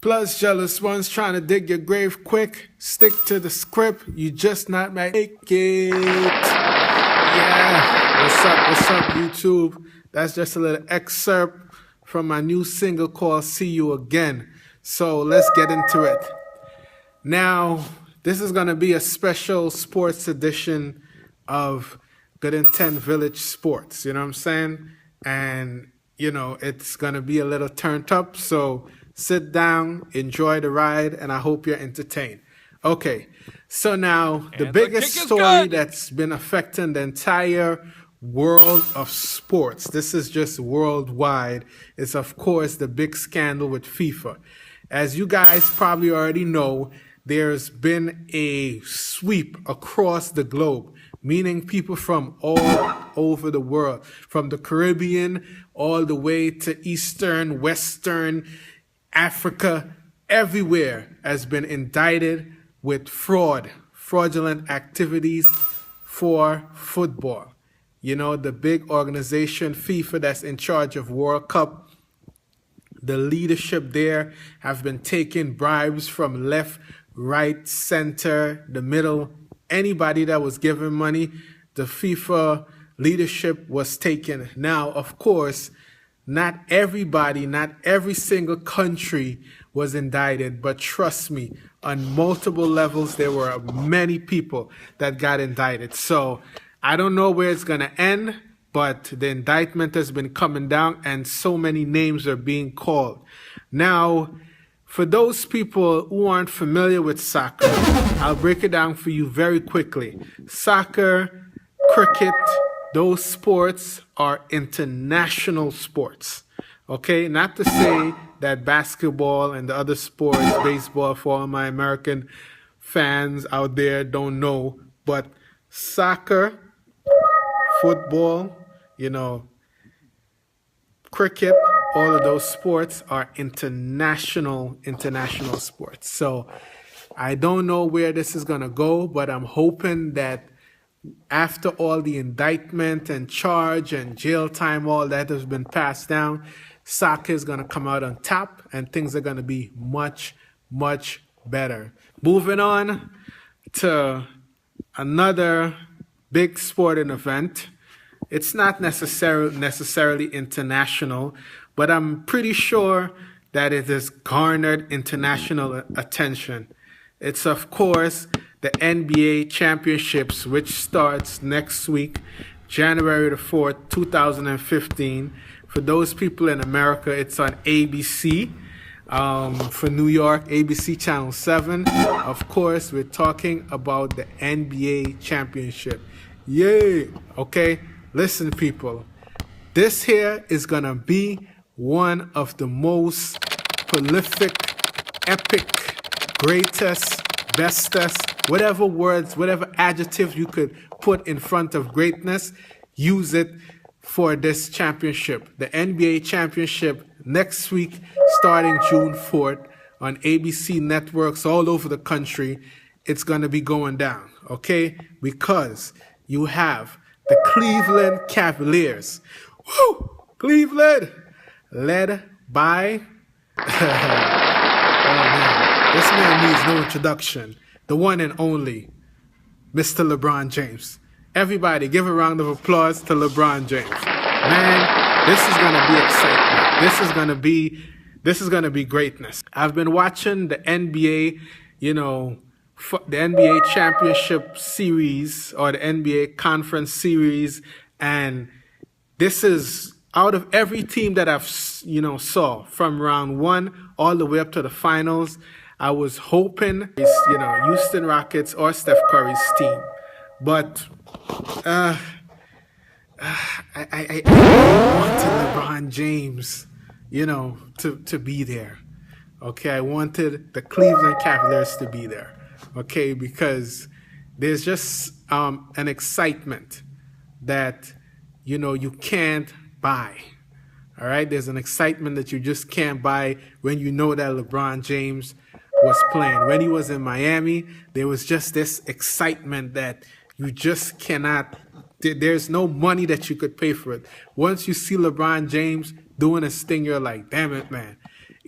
Plus, jealous ones trying to dig your grave quick. Stick to the script. You just not make it. Yeah. What's up, YouTube? That's just a little excerpt from my new single called See You Again. So let's get into it. Now, this is going to be a special sports edition of Good Intent Village Sports. You know what I'm saying? And, it's going to be a little turned up. So sit down, enjoy the ride, and I hope you're entertained. Okay, so now the biggest story that's been affecting the entire world of sports, this is just worldwide, is of course the big scandal with FIFA. As you guys probably already know, there's been a sweep across the globe, meaning people from all over the world, from the Caribbean all the way to Eastern, Western, Africa, everywhere has been indicted with fraudulent activities for football. The big organization FIFA that's in charge of World Cup, the leadership there have been taking bribes from left, right, center, the middle. Anybody that was given money, the FIFA leadership was taken. Now, of course, not everybody, not every single country was indicted, but trust me, on multiple levels, there were many people that got indicted. So I don't know where it's going to end, but the indictment has been coming down and so many names are being called. Now, for those people who aren't familiar with soccer, I'll break it down for you very quickly. Soccer, cricket, those sports are international sports. Okay, not to say that basketball and the other sports, baseball, for all my American fans out there don't know, but soccer, football, cricket, all of those sports are international sports. So I don't know where this is going to go, but I'm hoping that after all the indictment and charge and jail time, all that has been passed down, soccer is going to come out on top and things are going to be much, much better. Moving on to another big sporting event. It's not necessarily international, but I'm pretty sure that it has garnered international attention. It's, of course, the NBA Championships, which starts next week, January the 4th, 2015. For those people in America, it's on ABC. For New York, ABC Channel 7. Of course, we're talking about the NBA Championship. Yay! Okay, listen, people. This here is going to be one of the most prolific, epic, greatest, bestest, whatever words, whatever adjective you could put in front of greatness, use it for this championship. The NBA Championship next week, starting June 4th on ABC networks all over the country. It's going to be going down, okay? Because you have the Cleveland Cavaliers. Woo! Cleveland! Led by... oh, man. This man needs no introduction. The one and only, Mr. LeBron James. Everybody, give a round of applause to LeBron James. Man, this is going to be excitement. This is going to be greatness. I've been watching the NBA, the NBA Championship Series or the NBA Conference Series, and this is out of every team that I've, saw from round one all the way up to the finals. I was hoping it's, Houston Rockets or Steph Curry's team. But I wanted LeBron James, to be there. Okay, I wanted the Cleveland Cavaliers to be there. Okay, because there's just an excitement that, you can't buy. All right, there's an excitement that you just can't buy when you know that LeBron James was playing. When he was in Miami, there was just this excitement that you just cannot, there's no money that you could pay for it. Once you see LeBron James doing his thing, you're like, damn it, man.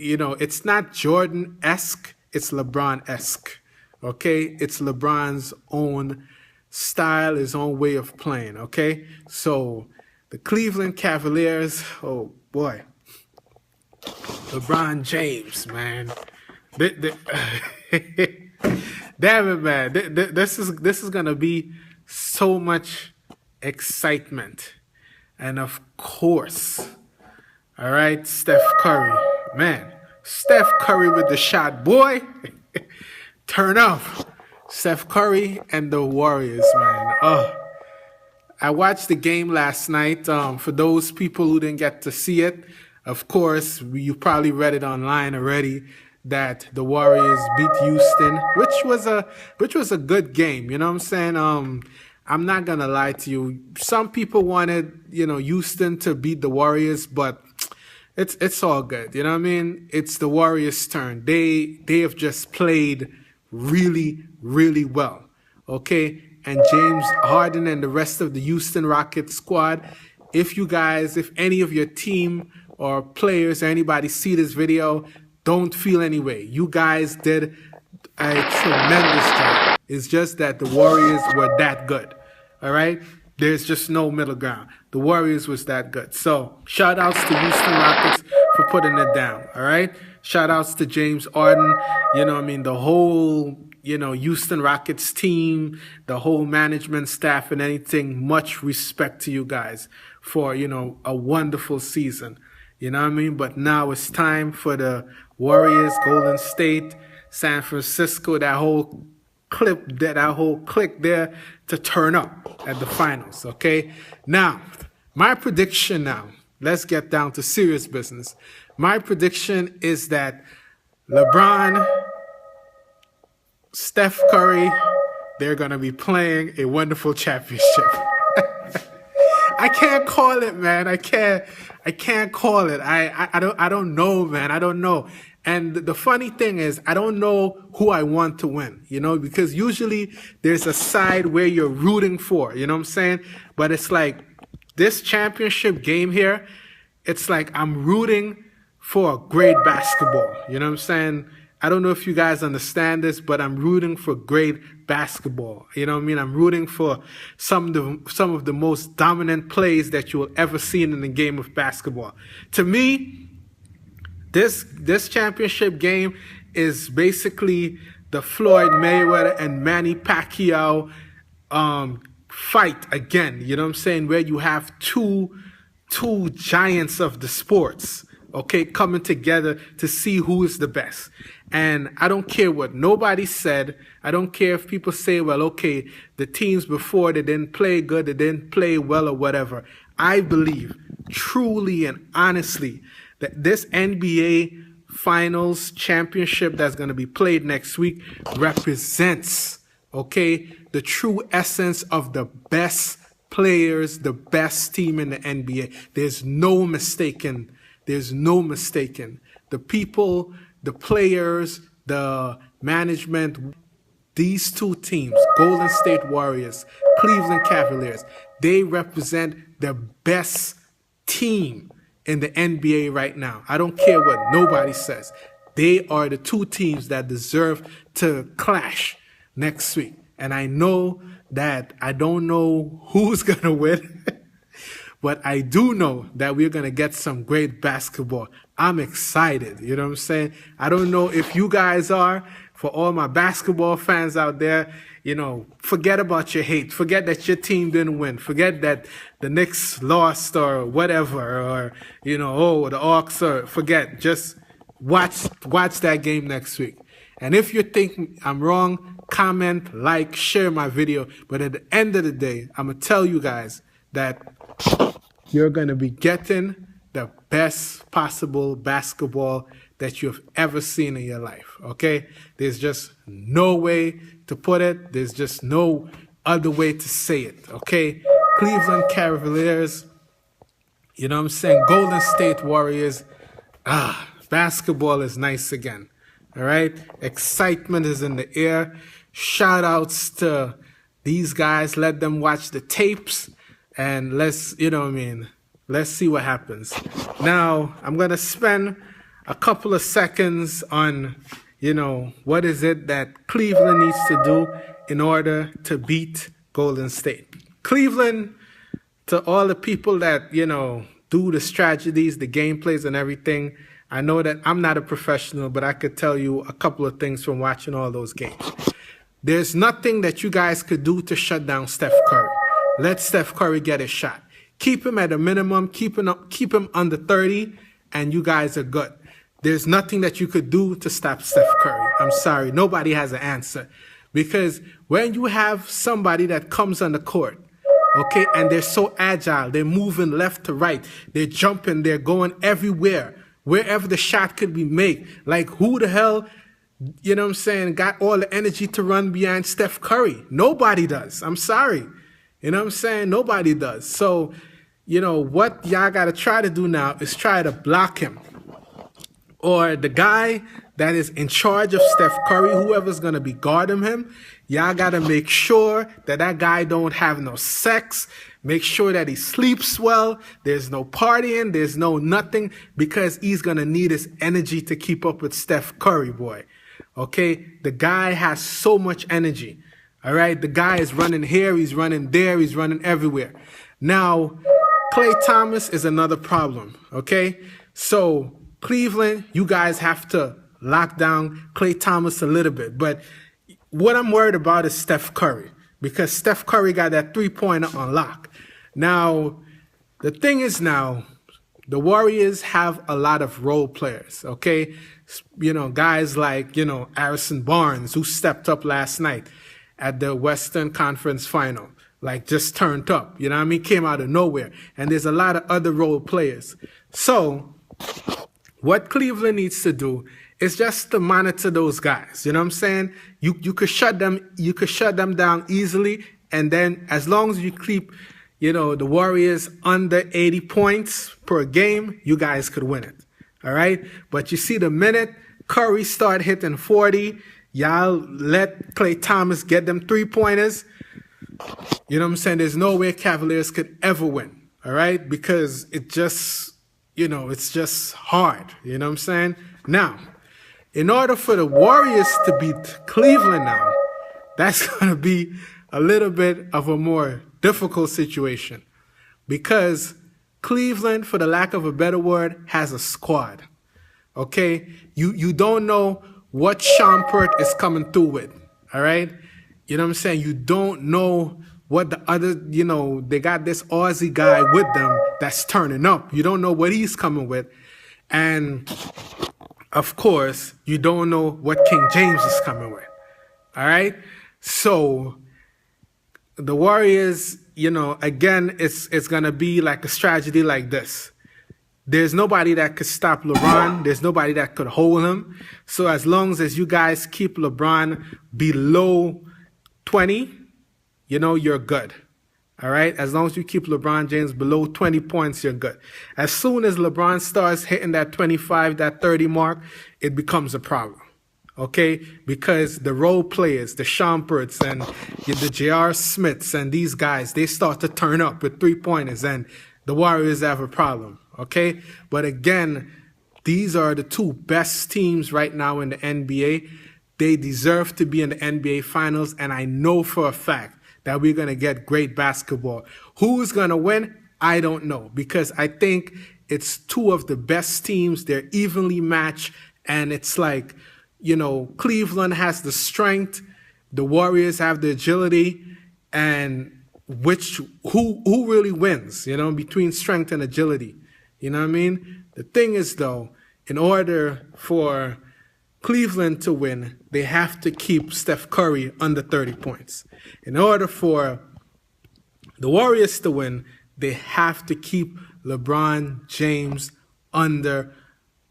it's not Jordan-esque, it's LeBron-esque. Okay? It's LeBron's own style, his own way of playing. Okay? So the Cleveland Cavaliers, oh boy. LeBron James, man. Damn it, man. This is gonna be so much excitement. And of course, all right, Steph Curry. Man, Steph Curry with the shot, boy. Turn up. Steph Curry and the Warriors, man. Oh, I watched the game last night. For those people who didn't get to see it, of course, you probably read it online already that the Warriors beat Houston, which was a good game. You know what I'm saying? I'm not gonna lie to you. Some people wanted, Houston to beat the Warriors, but it's all good. You know what I mean? It's the Warriors' turn. They have just played really, really well. Okay? And James Harden and the rest of the Houston Rockets squad, if any of your team or players or anybody see this video, don't feel any way. You guys did a tremendous job. It's just that the Warriors were that good. All right? There's just no middle ground. The Warriors was that good. So, shout outs to Houston Rockets for putting it down. All right? Shout outs to James Harden. The whole, Houston Rockets team, the whole management staff and anything. Much respect to you guys for, a wonderful season. You know what I mean? But now it's time for the Warriors, Golden State, San Francisco, that whole clique there to turn up at the finals, okay? Now, my prediction now, let's get down to serious business. My prediction is that LeBron, Steph Curry, they're going to be playing a wonderful championship. I can't call it, man. I can't call it. I don't know, man. I don't know. And the funny thing is, I don't know who I want to win, because usually there's a side where you're rooting for, you know what I'm saying? But it's like this championship game here, it's like I'm rooting for great basketball, you know what I'm saying? I don't know if you guys understand this, but I'm rooting for great basketball. You know what I mean? I'm rooting for some of the most dominant plays that you will ever see in the game of basketball. To me, this championship game is basically the Floyd Mayweather and Manny Pacquiao fight again. You know what I'm saying? Where you have two giants of the sports, okay, coming together to see who is the best. And I don't care what nobody said. I don't care if people say, well, okay, the teams before, they didn't play good, they didn't play well or whatever. I believe truly and honestly that this NBA Finals championship that's going to be played next week represents, okay, the true essence of the best players, the best team in the NBA. There's no mistaking. The people, the players, the management, these two teams, Golden State Warriors, Cleveland Cavaliers, they represent the best team in the NBA right now. I don't care what nobody says. They are the two teams that deserve to clash next week. And I know that I don't know who's going to win, but I do know that we're going to get some great basketball. I'm excited. You know what I'm saying? I don't know if you guys are. For all my basketball fans out there, forget about your hate. Forget that your team didn't win. Forget that the Knicks lost or whatever, or, the Hawks, or forget. Just watch that game next week. And if you think I'm wrong, comment, like, share my video. But at the end of the day, I'm going to tell you guys that you're going to be getting the best possible basketball that you've ever seen in your life, okay? There's just no way to put it. There's just no other way to say it, okay? Cleveland Cavaliers, you know what I'm saying? Golden State Warriors, basketball is nice again, all right? Excitement is in the air. Shout outs to these guys. Let them watch the tapes and let's see what happens. Now, I'm going to spend a couple of seconds on, what is it that Cleveland needs to do in order to beat Golden State. Cleveland, to all the people that, do the strategies, the gameplays and everything, I know that I'm not a professional, but I could tell you a couple of things from watching all those games. There's nothing that you guys could do to shut down Steph Curry. Let Steph Curry get a shot. Keep him at a minimum, keep him under 30, and you guys are good. There's nothing that you could do to stop Steph Curry. I'm sorry, nobody has an answer. Because when you have somebody that comes on the court, okay, and they're so agile, they're moving left to right, they're jumping, they're going everywhere, wherever the shot could be made. Like, who the hell, got all the energy to run behind Steph Curry? Nobody does. I'm sorry. Nobody does. So, what y'all got to try to do now is try to block him. Or the guy that is in charge of Steph Curry, whoever's going to be guarding him, y'all got to make sure that that guy don't have no sex. Make sure that he sleeps well. There's no partying. There's no nothing, because he's going to need his energy to keep up with Steph Curry, boy. Okay? The guy has so much energy. All right? The guy is running here. He's running there. He's running everywhere. Now, Klay Thomas is another problem. Okay? So, Cleveland, you guys have to lock down Klay Thomas a little bit. But what I'm worried about is Steph Curry, because Steph Curry got that three-pointer on lock. Now, the thing is now, the Warriors have a lot of role players, okay? Guys like, Harrison Barnes, who stepped up last night at the Western Conference Final, like just turned up, came out of nowhere. And there's a lot of other role players. So, what Cleveland needs to do is just to monitor those guys. You know what I'm saying? You could shut them down easily, and then as long as you keep, the Warriors under 80 points per game, you guys could win it. All right? But you see, the minute Curry start hitting 40, y'all let Klay Thomas get them three-pointers. You know what I'm saying? There's no way Cavaliers could ever win. All right? Because it just, it's just hard. You know what I'm saying? Now, in order for the Warriors to beat Cleveland now, that's going to be a little bit of a more difficult situation, because Cleveland, for the lack of a better word, has a squad. Okay? You don't know what Shumpert is coming through with. All right? You know what I'm saying? You don't know what the other, they got this Aussie guy with them that's turning up. You don't know what he's coming with. And, of course, you don't know what King James is coming with. All right? So, the Warriors, again, it's going to be like a strategy like this. There's nobody that could stop LeBron. There's nobody that could hold him. So, as long as you guys keep LeBron below 20, you're good. All right? As long as you keep LeBron James below 20 points, you're good. As soon as LeBron starts hitting that 25, that 30 mark, it becomes a problem. Okay? Because the role players, the Shumperts and the J.R. Smiths and these guys, they start to turn up with three-pointers, and the Warriors have a problem. Okay? But again, these are the two best teams right now in the NBA. They deserve to be in the NBA Finals, and I know for a fact that we're going to get great basketball. Who's going to win? I don't know, because I think it's two of the best teams. They're evenly matched, and it's like, Cleveland has the strength, the Warriors have the agility, and who really wins, between strength and agility. You know what I mean? The thing is, though, in order for Cleveland to win, they have to keep Steph Curry under 30 points. In order for the Warriors to win, they have to keep LeBron James under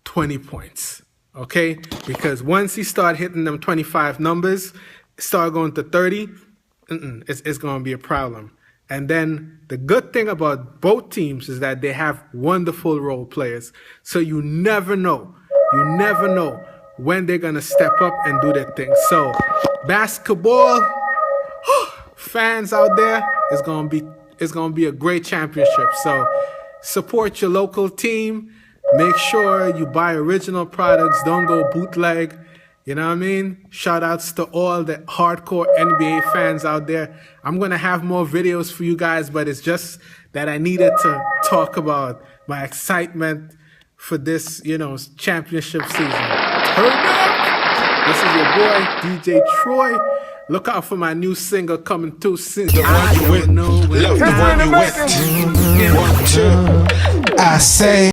20 points. Okay? Because once he start hitting them 25 numbers, start going to 30, it's going to be a problem. And then the good thing about both teams is that they have wonderful role players. So you never know. You never know when they're going to step up and do their thing. So basketball, fans out there, it's going to be a great championship. So support your local team. Make sure you buy original products. Don't go bootleg. You know what I mean? Shout outs to all the hardcore NBA fans out there. I'm going to have more videos for you guys, but it's just that I needed to talk about my excitement for this, championship season. Turn up! This is your boy, DJ Troy. Look out for my new single coming too soon. I don't know when. I say